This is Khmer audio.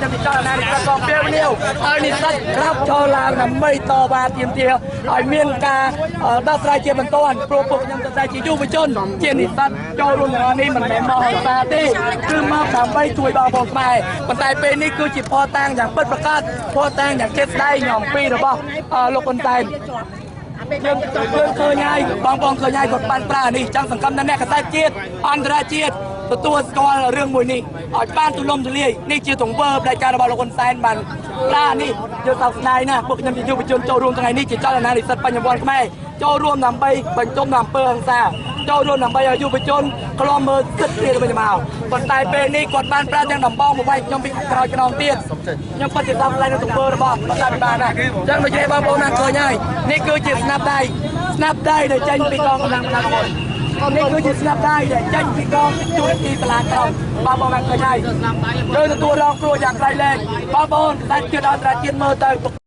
ខ្ញុំចង់ណានេះក៏ពេលវេលាឲ្យនិស្សិតក្រាបចូលឡើងដើម្បីតវ៉ាទាមទារឲ្យមានការដោះស្រាយជាបន្ទាន់ព្រោះពួកខ្ញុំទៅតែជាយុវជនជានិស្សិតចូលរួមក្នុងនេះមិនមែនមកឲ្យសារទេគឺមកដើម្បីជួយបងប្អូនខ្មែរប៉ុន្តែពេលនេះគឺជាភស្តុតាងយ៉ាងពិតប្រាកដភស្តុតាងយ៉ាងជាក់ស្ដែងអំពីរបស់លោកហ៊ុនសែនយើងឃើញហើយបងប្អូនឃើញហើយគាត់បានប្រើនេះចង់សង្កត់នៅអ្នកកសែតជាតិអន្តរជាតិទទួលស្គាល់រឿងមួយនេះឲ្យបានទូលំទូលាយនេះជាទង្វើផ្ដាច់ការរបស់លោកហ៊ុនសែនបានប្រើនេះយើងសោកស្ដាយណាស់ពួកខ្ញុំជាយុវជនចូលរួមថ្ងៃនេះជាចលនានិស្សិតបញ្ញវន្តខ្មែរចូលរួមដើម្បីបញ្ចុំនៅអំពើហិង្សាចូលរួមដើម្បីឲ្យយុវជនក្លំមើលសិទ្ធិគ្នាទៅវិញមកប៉ុន្តែពេលនេះគាត់បានប្រើទាំងដំបងមកវាយខ្ញុំពីក្រោយខ្នងទៀតខ្ញុំពិតជាសោកស្ដាយនឹងទង្វើរបស់រដ្ឋាភិបាលណាស់ចឹងដូចជាបងប្អូនណាឃើញហើយនេះគឺជាស្នាប់ដៃដែលចេញពីកងកម្លាំងប្រដាប់អាវុធនេះគឺជាស្នាប់ដៃដែលចេញពីកងជួយទីសាលាក្រុងបងប្អូនបានឃើញហើយយើងទទួលរងគ្រោះយ៉ាងក្រៃលែងបងប្អូនតែជាតិអន្តរជាតិមើលទៅ